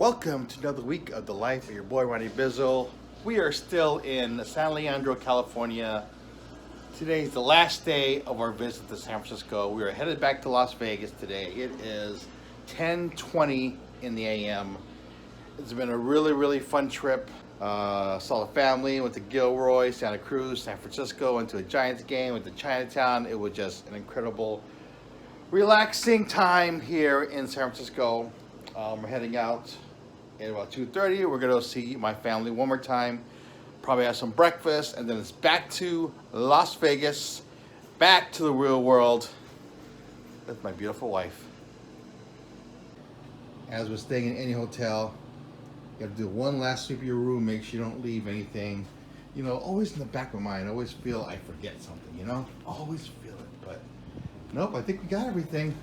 Welcome to another week of the life of your boy Ronnie Bizzle. We are still in San Leandro, California. Today's the last day of our visit to San Francisco. We are headed back to Las Vegas today. It is 10:20 in the a.m. It's been a really fun trip. Saw the family, went to Gilroy, Santa Cruz, San Francisco, went to a Giants game, went to Chinatown. It was just an incredible, relaxing time here in San Francisco. We're heading out at about 2:30. We're gonna go see my family one more time, probably have some breakfast, and then it's back to Las Vegas, back to the real world. That's my beautiful wife. As we're staying in any hotel, you have to do one last sweep of your room, make sure you don't leave anything. You know, always in the back of my mind, I always feel I forget something, you know? Always feel it, but nope, I think we got everything.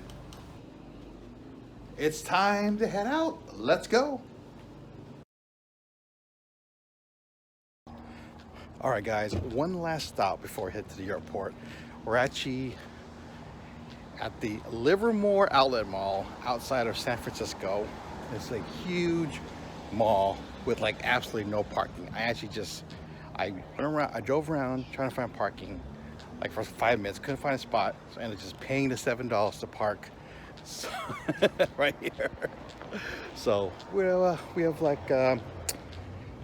It's time to head out. Let's go. All right, guys, one last stop before we head to the airport. We're actually at the Livermore Outlet Mall outside of San Francisco. It's a huge mall with like absolutely no parking. I went around, I drove around trying to find parking like for 5 minutes, couldn't find a spot, so I ended up just paying the $7 to park. So, right here. So we have like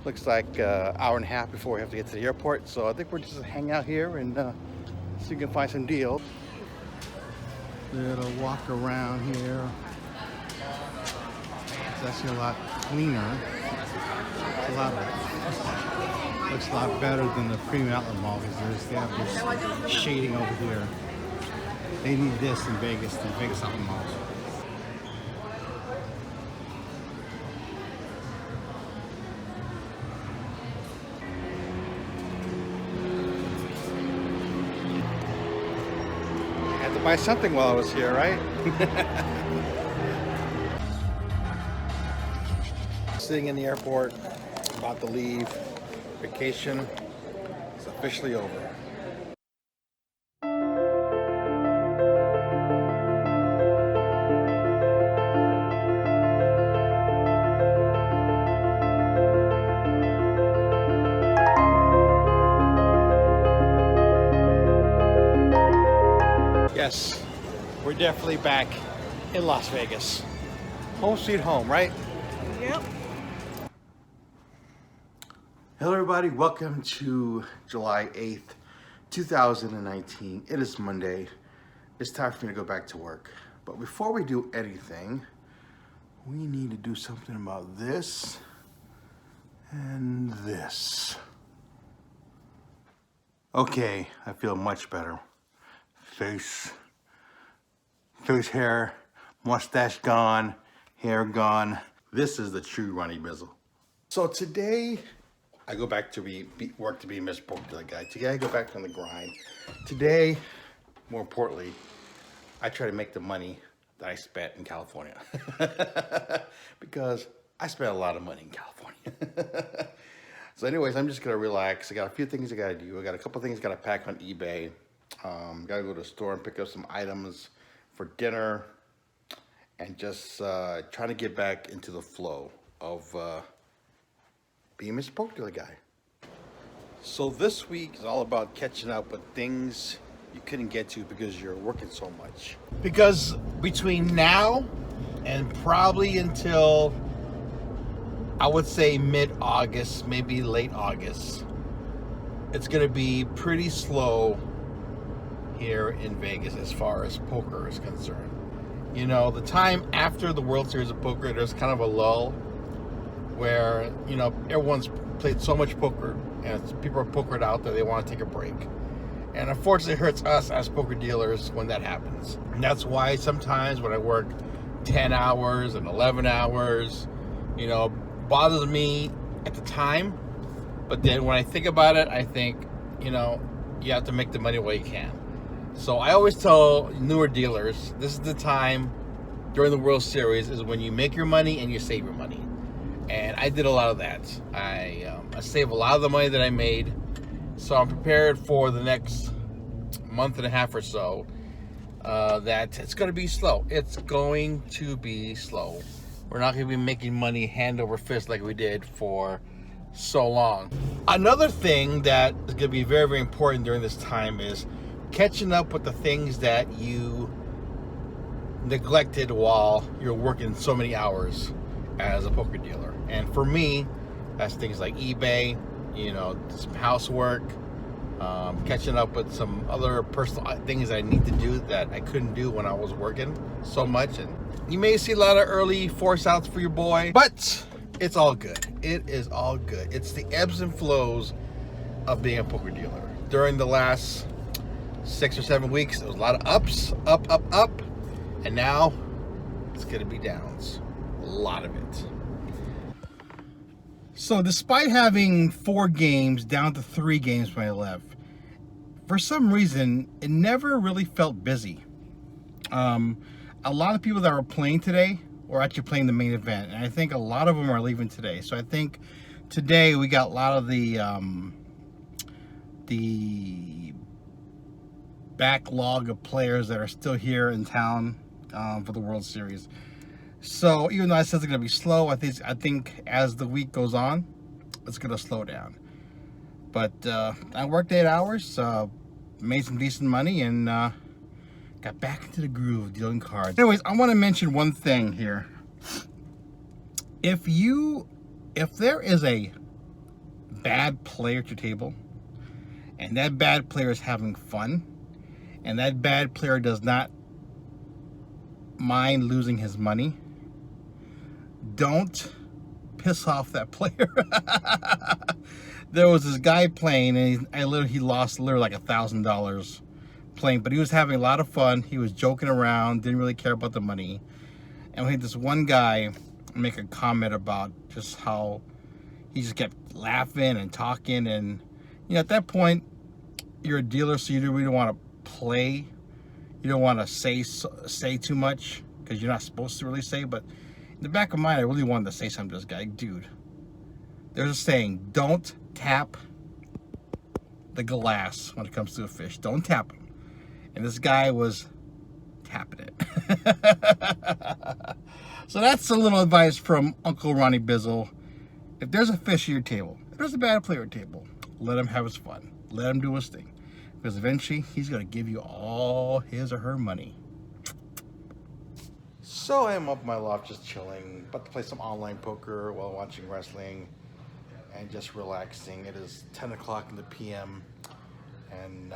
looks like an hour and a half before we have to get to the airport. So I think we're just hang out here and see if we can find some deals. Little walk around here. It's actually a lot cleaner. Looks a lot better than the premium outlet mall because they have this shading over here. They need this in Vegas, the Vegas outlet malls. Had to buy something while I was here, right? Sitting in the airport, about to leave. Vacation is officially over. Yes, we're definitely back in Las Vegas. Home sweet home, right? Yep. Hello everybody, welcome to July 8th, 2019. It is Monday. It's time for me to go back to work. But before we do anything, we need to do something about this and this. Okay, I feel much better. Face, hair, mustache gone, hair gone. This is the true Ronnie Bizzle. So today, I go back to work to be Mr. Pork Guy. Today I go back on the grind. Today, more importantly, I try to make the money that I spent in California. Because I spent a lot of money in California. So anyways, I'm just gonna relax. I got a few things I gotta do. I got a couple things I gotta pack on eBay. Gotta go to the store and pick up some items for dinner. And just trying to get back into the flow of being Mr. Pork Guy. So this week is all about catching up with things you couldn't get to because you're working so much. Because between now and probably until I would say mid-August, maybe late August, it's gonna be pretty slow here in Vegas as far as poker is concerned. You know, the time after the World Series of Poker, there's kind of a lull where, you know, everyone's played so much poker and people are pokered out that they want to take a break. And unfortunately it hurts us as poker dealers when that happens. And that's why sometimes when I work 10 hours and 11 hours, you know, bothers me at the time. But then when I think about it, I think, you know, you have to make the money while you can. So I always tell newer dealers, this is the time during the World Series is when you make your money and you save your money. And I did a lot of that. I saved a lot of the money that I made. So I'm prepared for the next month and a half or so that it's going to be slow. It's going to be slow. We're not going to be making money hand over fist like we did for so long. Another thing that is going to be very, very important during this time is catching up with the things that you neglected while you're working so many hours as a poker dealer. And for me, that's things like eBay, you know, some housework, catching up with some other personal things that I need to do that I couldn't do when I was working so much. And you may see a lot of early force outs for your boy, but it's all good. It is all good. It's the ebbs and flows of being a poker dealer. During the last 6 or 7 weeks, there was a lot of ups, up, and now it's gonna be downs. A lot of it. So despite having 4 games down to 3 games when I left, for some reason, it never really felt busy. A lot of people that were playing today were actually playing the main event, and I think a lot of them are leaving today. So I think today we got a lot of the backlog of players that are still here in town for the World Series. So even though I said it's going to be slow, I think as the week goes on, it's going to slow down. But I worked 8 hours, made some decent money, and got back into the groove of dealing cards. Anyways, I want to mention one thing here. If there is a bad player at your table, and that bad player is having fun, and that bad player does not mind losing his money, don't piss off that player. There was this guy playing, and he lost literally like $1,000 playing, but he was having a lot of fun. He was joking around, didn't really care about the money. And we had this one guy make a comment about just how he just kept laughing and talking, and you know, at that point, you're a dealer, so you really don't want to play. You don't want to say too much because you're not supposed to really say. But in the back of my mind, I really wanted to say something to this guy. Dude, there's a saying: don't tap the glass when it comes to a fish. Don't tap him. And this guy was tapping it. So that's a little advice from Uncle Ronnie Bizzle. If there's a fish at your table, if there's a bad player at your table, let him have his fun. Let him do his thing. Because eventually, he's going to give you all his or her money. So I'm up in my loft just chilling, about to play some online poker while watching wrestling and just relaxing. It is 10 o'clock in the p.m. and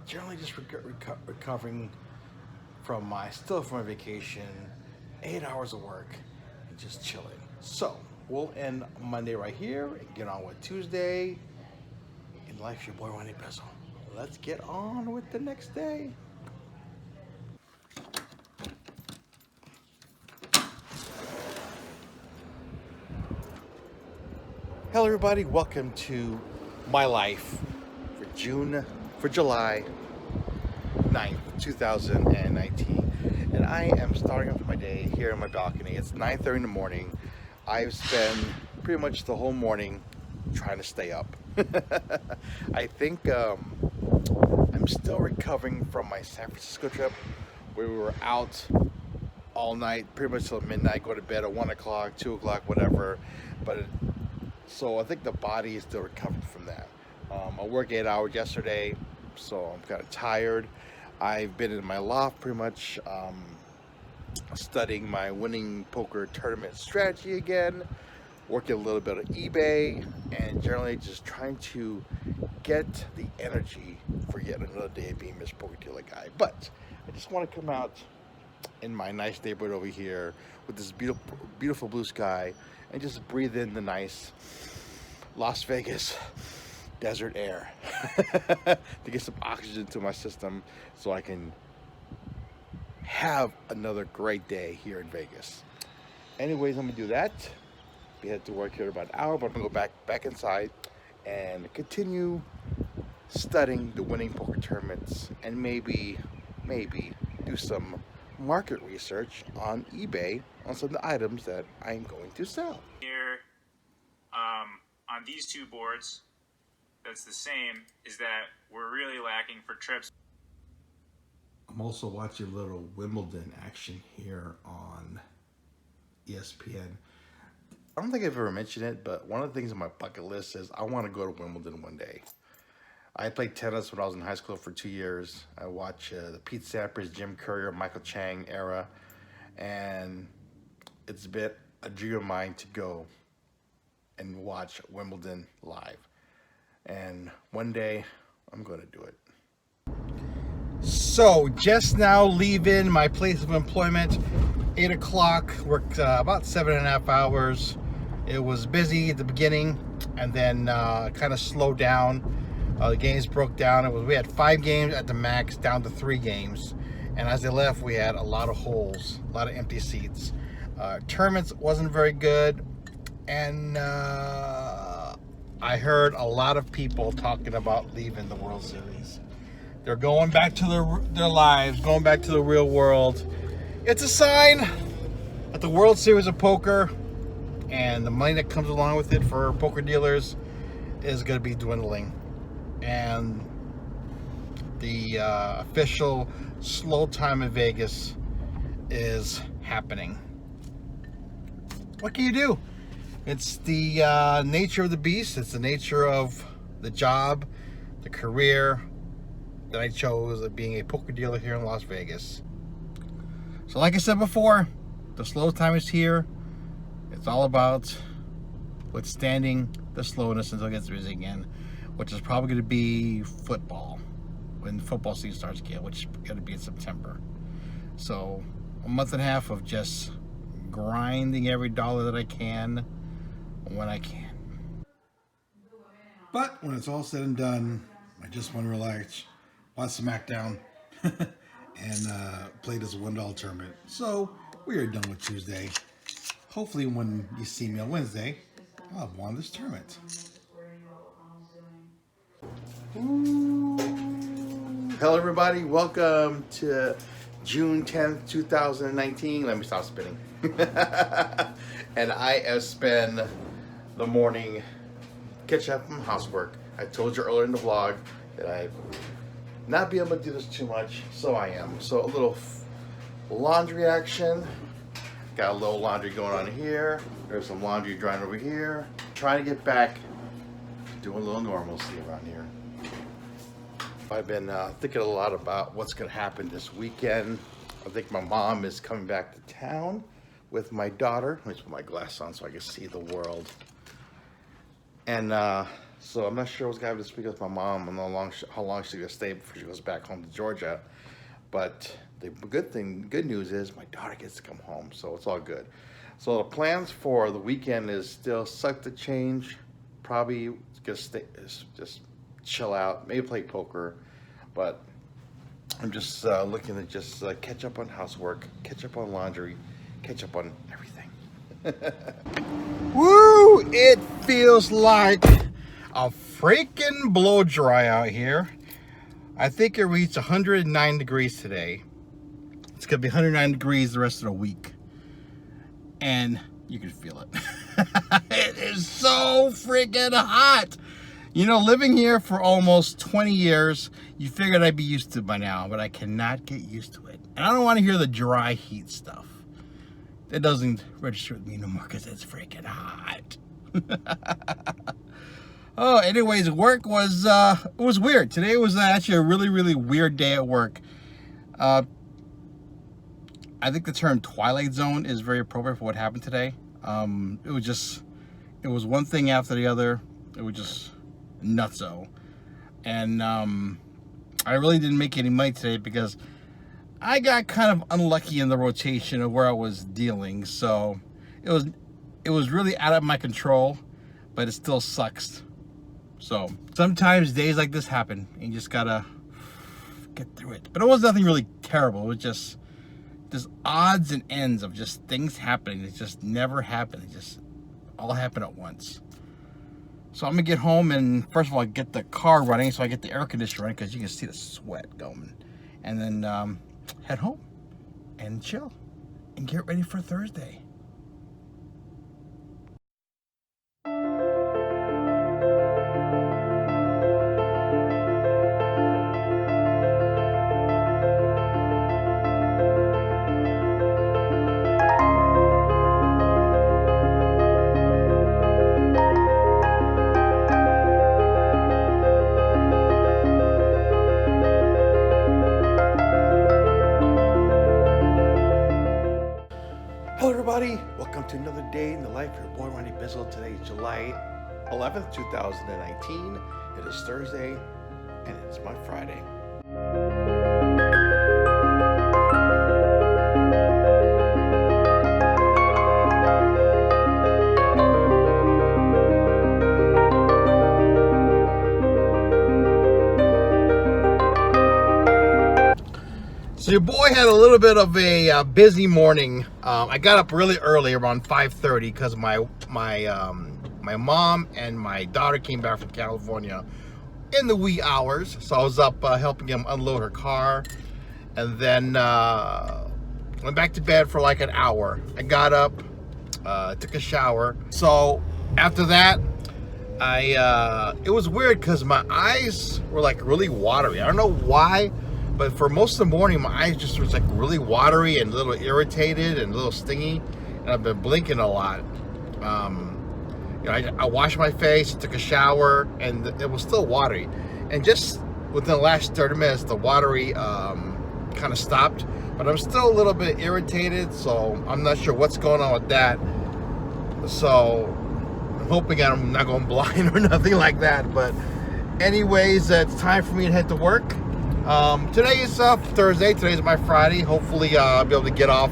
generally just recovering from my vacation, 8 hours of work, and just chilling. So we'll end Monday right here and get on with Tuesday. In life, your boy Ronnie Bizzle. Let's get on with the next day. Hello everybody, welcome to my life for July 9th, 2019. And I am starting off my day here on my balcony. It's 9:30 in the morning. I've spent pretty much the whole morning trying to stay up. I think I'm still recovering from my San Francisco trip where we were out all night, pretty much till midnight, go to bed at 1 o'clock, 2 o'clock, whatever. So I think the body is still recovering from that. I worked 8 hours yesterday, so I'm kind of tired. I've been in my loft pretty much studying my winning poker tournament strategy again, working a little bit of eBay, and generally just trying to get the energy for yet another day of being Mr. Poker Dealer Guy. But I just want to come out in my nice neighborhood over here with this beautiful blue sky and just breathe in the nice Las Vegas desert air to get some oxygen to my system so I can have another great day here in Vegas. Anyways, I'm gonna do that. Be headed to work here in about an hour, but I'm gonna go back inside and continue studying the winning poker tournaments and maybe do some market research on eBay on some of the items that I'm going to sell. Here, on these two boards, that's the same, is that we're really lacking for trips. I'm also watching a little Wimbledon action here on ESPN. I don't think I've ever mentioned it, but one of the things on my bucket list is I want to go to Wimbledon one day. I played tennis when I was in high school for 2 years. I watched the Pete Sampras, Jim Courier, Michael Chang era, and it's been a dream of mine to go and watch Wimbledon live. And one day, I'm going to do it. So, just now leaving my place of employment, 8 o'clock, worked about 7.5 hours. It was busy at the beginning, and then kind of slowed down. The games broke down. We had 5 games at the max, down to 3 games. And as I left, we had a lot of holes, a lot of empty seats. Tournaments wasn't very good, and I heard a lot of people talking about leaving the World Series. They're going back to their lives, going back to the real world. It's a sign that the World Series of Poker and the money that comes along with it for poker dealers is going to be dwindling. And the official slow time in Vegas is happening. What can you do? It's the nature of the beast. It's the nature of the job, the career that I chose of being a poker dealer here in Las Vegas. So like I said before, the slow time is here. It's all about withstanding the slowness until it gets busy again, which is probably going to be football, when football season starts again, which is going to be in September. So a month and a half of just grinding every dollar that I can when I can. But when it's all said and done, I just want to relax, watch SmackDown, and play this $1 tournament. So we are done with Tuesday. Hopefully when you see me on Wednesday, I'll have won this tournament. Ooh. Hello everybody, welcome to June 10th, 2019. Let me stop spinning. And I have spent the morning catching up on housework. I told you earlier in the vlog that I'd not be able to do this too much, so I am. So a little laundry action. Got a little laundry going on here. There's some laundry drying over here. Trying to get back to doing a little normalcy around here. I've been thinking a lot about what's going to happen this weekend. I think my mom is coming back to town with my daughter. Let me put my glasses on so I can see the world. And so I'm not sure what's going to happen this weekend with my mom and how long she's going to stay before she goes back home to Georgia. But the good news is my daughter gets to come home, so it's all good. So the plans for the weekend is still suck to change. Probably just chill out, maybe play poker. But I'm just looking to just catch up on housework, catch up on laundry, catch up on everything. Woo! It feels like a freaking blow dry out here. I think it reached 109 degrees today. It's gonna be 109 degrees the rest of the week. And you can feel it. It is so freaking hot. You know, living here for almost 20 years, you figured I'd be used to it by now, but I cannot get used to it. And I don't want to hear the dry heat stuff. It doesn't register with me no more because it's freaking hot. Oh, anyways, work was, it was weird. Today was actually a really, really weird day at work. I think the term Twilight Zone is very appropriate for what happened today. It was one thing after the other. It was just nutso. And I really didn't make any money today because I got kind of unlucky in the rotation of where I was dealing. So it was really out of my control, but it still sucks. So sometimes days like this happen and you just gotta get through it. But it was nothing really terrible. It was just odds and ends of just things happening. It just never happened. It just all happened at once. So I'm gonna get home and first of all get the car running so I get the air conditioner running because you can see the sweat going. And then head home and chill and get ready for Thursday. Hello everybody, welcome to another day in the life of your boy Ronnie Bizzle. Today is July 11th, 2019. It is Thursday, and it's my Friday. So your boy had a little bit of a busy morning. I got up really early, around 5:30, because my mom and my daughter came back from California in the wee hours. So I was up helping him unload her car, and then went back to bed for like an hour. I got up, took a shower. So after that, it was weird because my eyes were like really watery. I don't know why. But for most of the morning, my eyes just was like really watery and a little irritated and a little stingy. And I've been blinking a lot. I washed my face, took a shower, and it was still watery. And just within the last 30 minutes, the watery kind of stopped. But I'm still a little bit irritated, so I'm not sure what's going on with that. So I'm hoping I'm not going blind or nothing like that. But anyways, it's time for me to head to work. Today is Thursday. Today's my Friday. Hopefully I'll be able to get off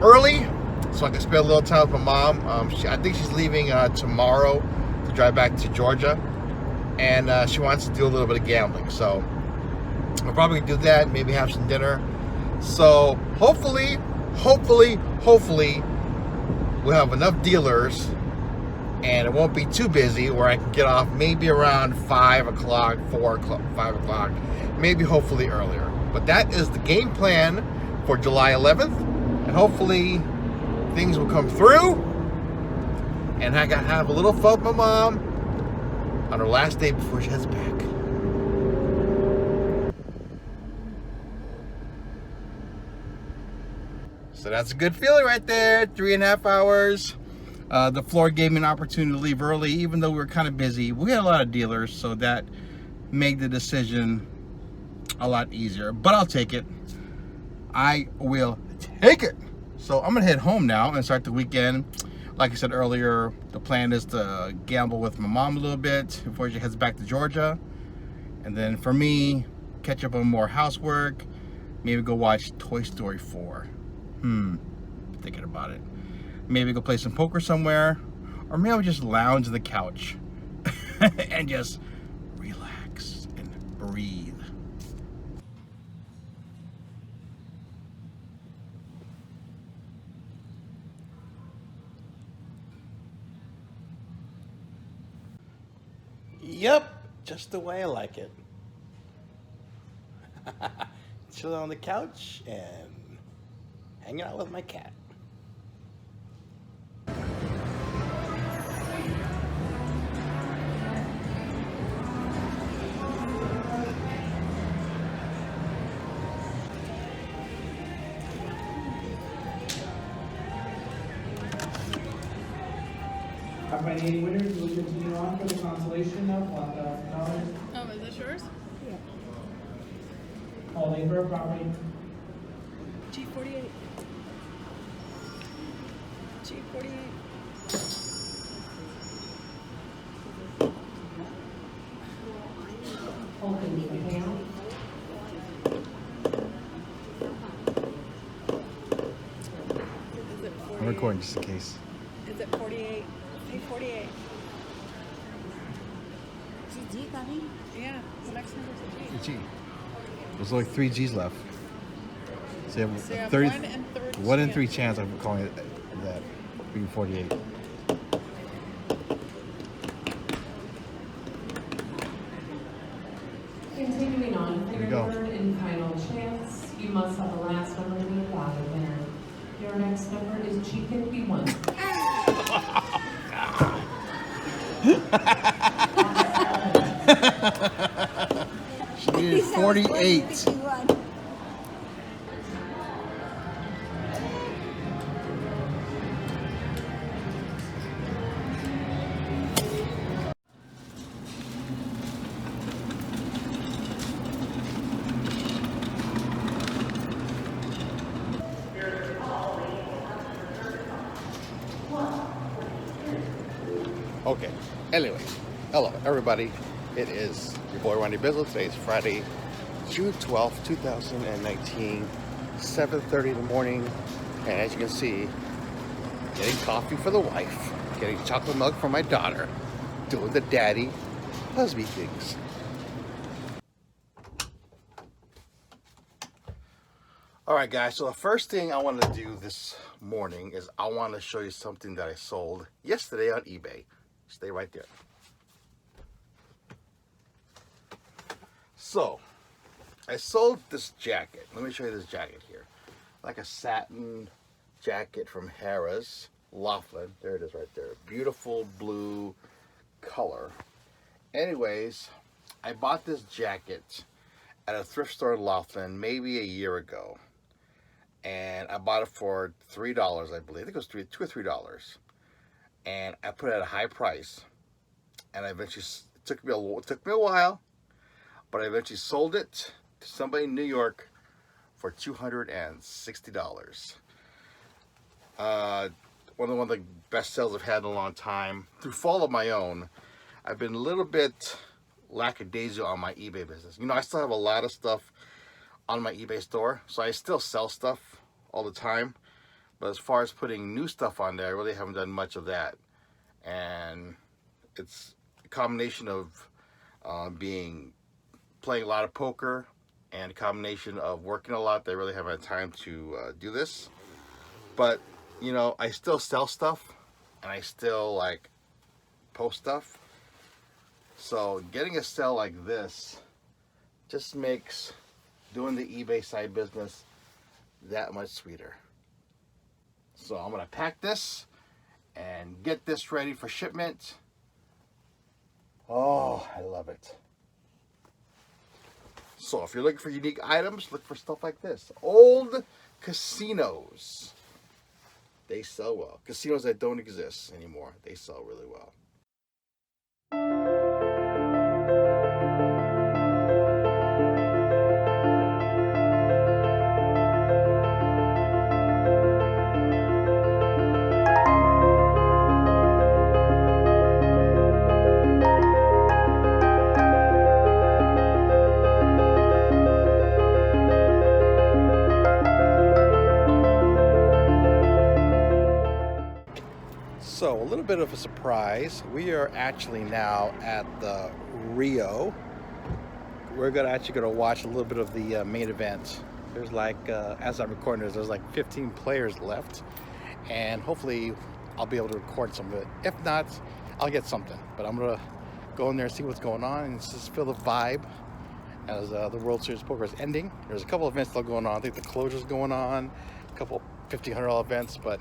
early so I can spend a little time with my mom. I think she's leaving tomorrow to drive back to Georgia, and she wants to do a little bit of gambling. So I'll probably do that, maybe have some dinner. So hopefully we'll have enough dealers and it won't be too busy where I can get off maybe around 5 o'clock, 4 o'clock, 5 o'clock, maybe hopefully earlier. But that is the game plan for July 11th, and hopefully things will come through and I can have a little fun with my mom on her last day before she heads back. So that's a good feeling right there. 3.5 hours. The floor gave me an opportunity to leave early, even though we were kind of busy. We had a lot of dealers, so that made the decision a lot easier. But I'll take it. I will take it. So I'm gonna head home now and start the weekend. Like I said earlier, the plan is to gamble with my mom a little bit before she heads back to Georgia. And then for me, catch up on more housework. Maybe go watch Toy Story 4. Thinking about it. Maybe go play some poker somewhere, or maybe I'll just lounge on the couch and just relax and breathe. Yep, just the way I like it. Chilling on the couch and hanging out with my cat. Top 98 winners will continue on for the consolation of $1,000. Oh, is this yours? Holding for a property. G48. G48. Holding the account. Is it 48? I'm recording just in case. Is it 48? G48. G coming? Yeah, the next number's a G. G. There's only 3 G's left. So you have So you have 30, 1 in 3 1 in 3 chance of calling it that being 48. Continuing on, for Here we your go. third and final chance, you must have the last number to be a lottery winner. Your next number is G51. She needed 48. 51. Okay. Anyway, hello everybody. It is your boy Randy Bizzle. Today is Friday, June 12th, 2019, 7:30 in the morning. And as you can see, getting coffee for the wife, getting chocolate milk for my daughter, doing the daddy husband things. All right, guys, so the first thing I want to do this morning is I want to show you something that I sold yesterday on eBay. Stay right there. So, I sold this jacket. Let me show you this jacket here. Like a satin jacket from Harrah's, Laughlin. There it is right there. Beautiful blue color. Anyways, I bought this jacket at a thrift store in Laughlin maybe a year ago. And I bought it for $3, I believe. I think it was $2 or $3. And I put it at a high price. And I eventually, it took me a while, but I eventually sold it to somebody in New York for $260. One of the best sales I've had in a long time. Through fault of my own, I've been a little bit lackadaisical on my eBay business. You know, I still have a lot of stuff on my eBay store, so I still sell stuff all the time, but as far as putting new stuff on there, I really haven't done much of that. And it's a combination of playing a lot of poker and a combination of working a lot that I really haven't had time to do this. But you know, I still sell stuff and I still like post stuff, so getting a sale like this just makes doing the eBay side business that much sweeter. So I'm gonna pack this and get this ready for shipment. Oh, I love it. So if you're looking for unique items, look for stuff like this. Old casinos. They sell well. Casinos that don't exist anymore, they sell really well. So a little bit of a surprise. We are actually now at the Rio. We're actually gonna watch a little bit of the main event. There's like, as I'm recording this, there's like 15 players left, and hopefully I'll be able to record some of it. If not, I'll get something. But I'm gonna go in there and see what's going on and just feel the vibe as the World Series Poker is ending. There's a couple of events still going on. I think the closure's going on, a couple $1,500 events, but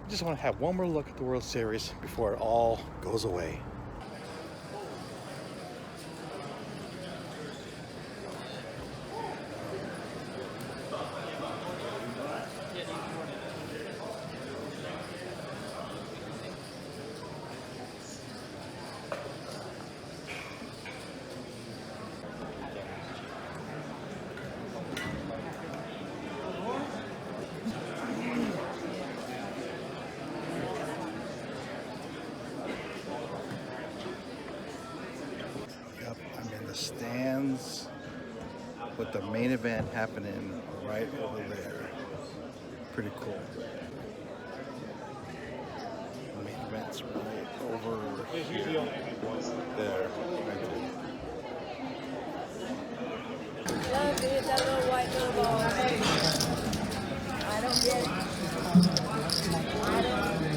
I just want to have one more look at the World Series before it all goes away. Stands with the main event happening right over there. Pretty cool. The main event's right over here. There. Right there. Love it, that little white little ball. I don't get it. I don't get it.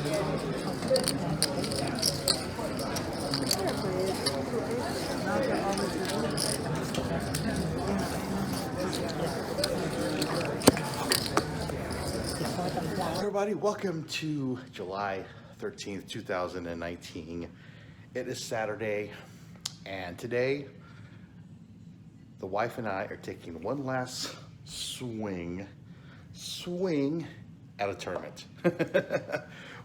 Everybody, welcome to July 13th, 2019. It is Saturday, and today the wife and I are taking one last swing at a tournament.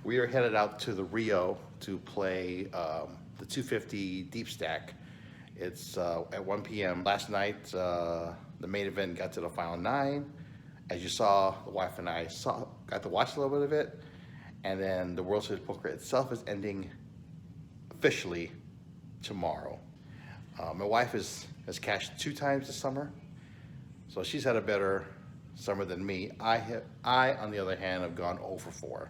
We are headed out to the Rio to play the 250 deep stack. It's at 1 p.m. Last night, the main event got to the final 9. As you saw, the wife and I got to watch a little bit of it. And then the World Series Poker itself is ending officially tomorrow. My wife has cashed 2 times this summer, so she's had a better summer than me. I, on the other hand, have gone 0 for 4.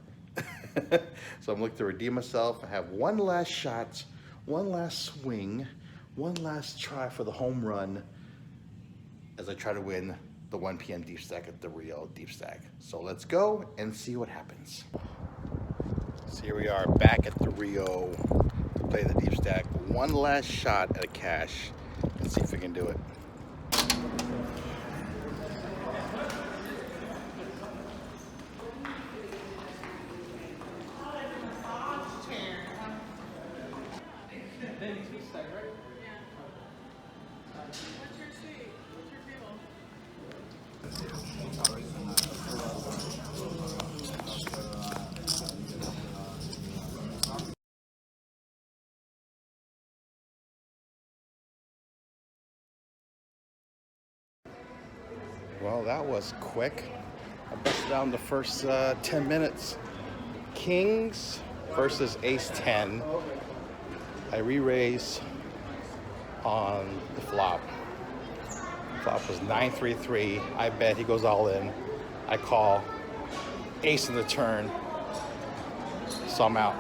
So I'm looking to redeem myself. I have one last shot, one last swing, one last try for the home run as I try to win the 1 p.m. deep stack at the Rio deep stack. So let's go and see what happens. So here we are back at the Rio to play the deep stack. One last shot at a cash. Let's see if we can do it. Well, that was quick. I busted down the first 10 minutes. Kings versus ace 10. I re-raise on the flop. Flop was 9-3-3. I bet he goes all in. I call. Ace in the turn. So I'm out.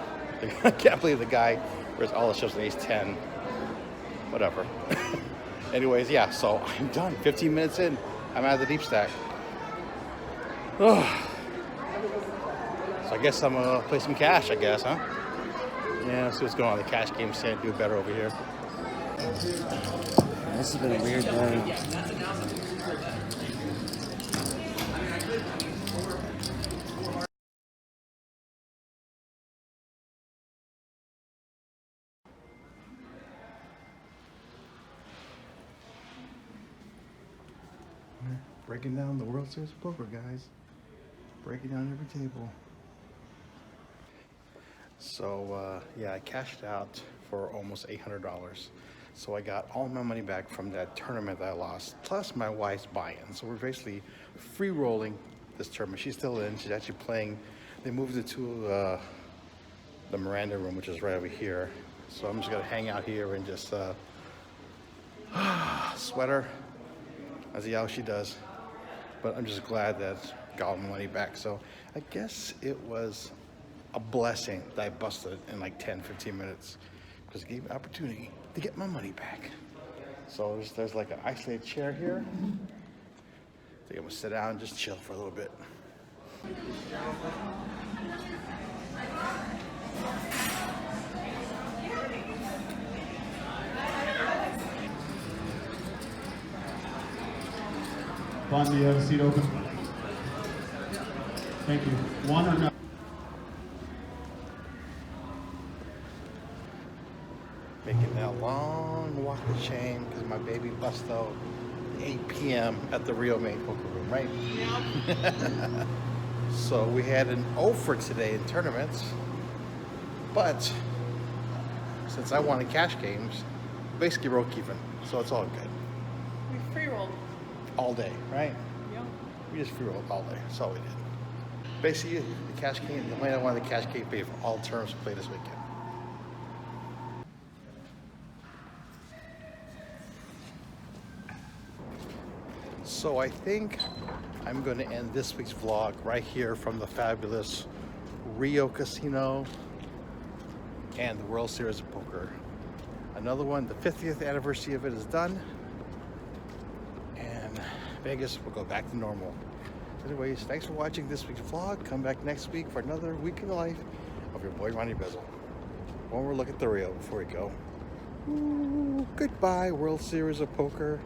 I can't believe the guy wears all the chips in ace 10. Whatever. Anyways, yeah, so I'm done. 15 minutes in. I'm out of the deep stack. So I guess I'm gonna play some cash, I guess, huh? Yeah, see what's going on in the cash game. See if I do better over here. This has been a weird day. Breaking down the World Series of Poker, guys. Breaking down every table. So, yeah, I cashed out for almost $800. So I got all my money back from that tournament that I lost, plus my wife's buy-in. So we're basically free rolling this tournament. She's still in. She's actually playing. They moved it to the Miranda room, which is right over here. So I'm just gonna hang out here and just sweat her and see how she does. But I'm just glad that I got my money back. So I guess it was a blessing that I busted in like 10-15 minutes, because it gave me an opportunity to get my money back. So there's like an isolated chair here. I think I'm gonna sit down and just chill for a little bit. Bond, do you have a seat open? Thank you. One or no? Making that long walk of shame because my baby bust out 8 p.m. at the Rio main poker room, right? Yeah. So we had an 0 for today in tournaments, but since I wanted cash games, basically broke even, so it's all good. We free rolled. All day, right? Yep. We just free rolled all day. That's all we did. Basically, the cash game, the money I wanted the cash game paid for all terms to play this weekend. So I think I'm going to end this week's vlog right here from the fabulous Rio Casino and the World Series of Poker. Another one, the 50th anniversary of it is done. And Vegas will go back to normal. Anyways, thanks for watching this week's vlog. Come back next week for another week in the life of your boy Ronnie Bezel. One more look at the Rio before we go. Ooh, goodbye, World Series of Poker.